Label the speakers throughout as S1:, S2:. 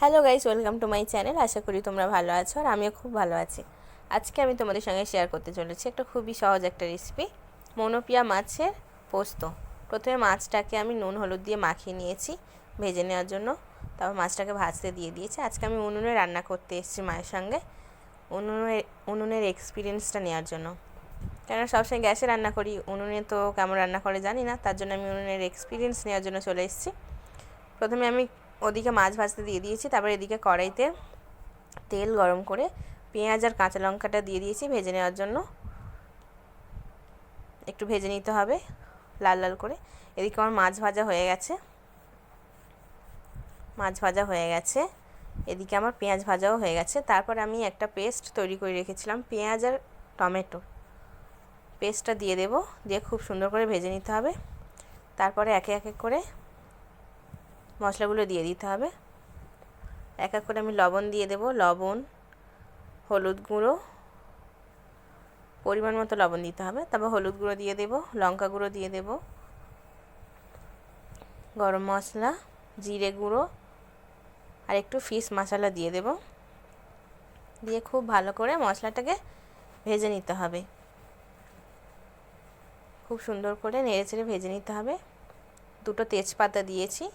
S1: Hello guys, welcome to my channel. আশা করি তোমরা ভালো আছো আর আমিও খুব ভালো আছি। আজকে আমি তোমাদের সঙ্গে শেয়ার করতে চলেছি একটা খুবই সহজ একটা রেসিপি, মনোপিয়া মাছের পোস্ত। প্রথমে মাছটাকে আমি নুন হলুদ দিয়ে মাখিয়ে নিয়েছি ভেজে নেওয়ার জন্য, তারপর মাছটাকে ভাজতে দিয়ে দিয়েছি। আজকে আমি উনুনে রান্না করতে এসেছি মায়ের সঙ্গে, উনুনের এক্সপিরিয়েন্সটা নেওয়ার জন্য। কেননা সবসময় গ্যাসে রান্না করি, উনুনে তো কেমন রান্না করে জানি না, তার জন্য আমি উনুনের এক্সপিরিয়েন্স নেওয়ার জন্য চলে এসেছি। প্রথমে আমি ওদিকে মাছ ভাজতে দিয়ে দিয়েছি, তারপর এদিকে কড়াইতে তেল গরম করে পেঁয়াজ আর কাঁচা লঙ্কাটা দিয়ে দিয়েছি ভেজে নেওয়ার জন্য। একটু ভেজে নিতে হবে লাল লাল করে। এদিকে আমার মাছ ভাজা হয়ে গেছে, এদিকে আমার পেঁয়াজ ভাজাও হয়ে গেছে। তারপর আমি একটা পেস্ট তৈরি করে রেখেছিলাম, পেঁয়াজ আর টমেটো পেস্টটা দিয়ে দেব, দিয়ে খুব সুন্দর করে ভেজে নিতে হবে। তারপরে একে একে করে মশলাগুলো দিয়ে দিতে হবে। এক এক করে আমি লবণ দিয়ে দেব, লবণ, হলুদ গুঁড়ো, পরিমাণ মতো লবণ দিতে হবে। তারপর হলুদ গুঁড়ো দিয়ে দেব, লঙ্কা গুঁড়ো দিয়ে দেব, গরম মশলা, জিরে গুঁড়ো আর একটু ফিশ মশলা দিয়ে দেব। দিয়ে খুব ভালো করে মশলাটাকে ভেজে নিতে হবে, খুব সুন্দর করে নেড়েচেড়ে ভেজে নিতে হবে। দুটো তেজপাতা দিয়েছি,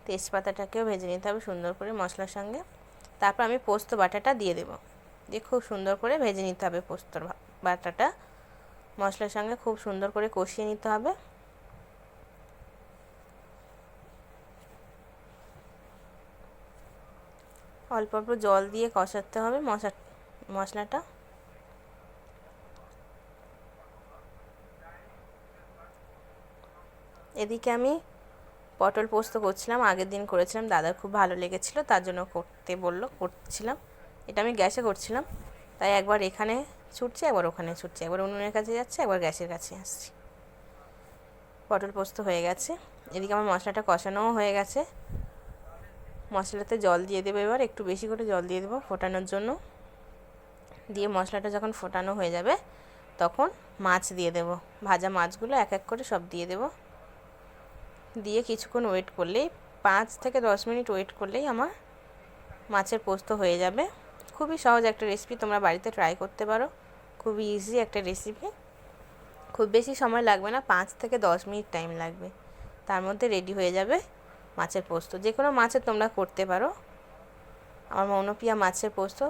S1: তেজপাতাটাকেও ভেজে নিতে হবে সুন্দর করে মশলার সঙ্গে। তারপর আমি পোস্ত বাটাটা দিয়ে দেব, দিয়ে খুব সুন্দর করে ভেজে নিতে হবে। পোস্তর বাটাটা মশলার সঙ্গে খুব সুন্দর করে কষিয়ে নিতে হবে। অল্প অল্প জল দিয়ে কষাতে হবে মশলাটা। এদিকে আমি পটল পোস্ত করছিলাম, আগের দিন করেছিলাম, দাদার খুব ভালো লেগেছিলো, তার জন্য করতে বললো, করছিলাম। এটা আমি গ্যাসে করছিলাম, তাই একবার এখানে ছুটছে, একবার ওখানে ছুটছে, একবার উনুনের কাছে যাচ্ছে, একবার গ্যাসের কাছে আসছি। পটল পোস্ত হয়ে গেছে, এদিকে আমার মশলাটা কষানোও হয়ে গেছে। মশলাতে জল দিয়ে দেবো, এবার একটু বেশি করে জল দিয়ে দেবো ফোটানোর জন্য। দিয়ে মশলাটা যখন ফোটানো হয়ে যাবে তখন মাছ দিয়ে দেব, ভাজা মাছগুলো এক এক করে সব দিয়ে দেব। দিয়ে কিছুক্ষণ ওয়েট করলেই, 5 থেকে 10 মিনিট ওয়েট করলেই আমার মাছের পোস্ত হয়ে যাবে। খুবই সহজ একটা রেসিপি, তোমরা বাড়িতে ট্রাই করতে পারো। খুবই ইজি একটা রেসিপি, খুব বেশি সময় লাগবে না, 5 থেকে 10 মিনিট টাইম লাগবে, তার মধ্যে রেডি হয়ে যাবে মাছের পোস্ত। যে কোনো মাছের তোমরা করতে পারো। আমার মনোপিয়া মাছের পোস্ত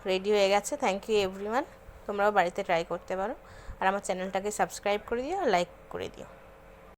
S1: রেডি হয়ে গেছে। থ্যাংক ইউ এভরিওয়ান, তোমরাও বাড়িতে ট্রাই করতে পারো। আর আমার চ্যানেলটাকে সাবস্ক্রাইব করে দিও আর লাইক করে দিও।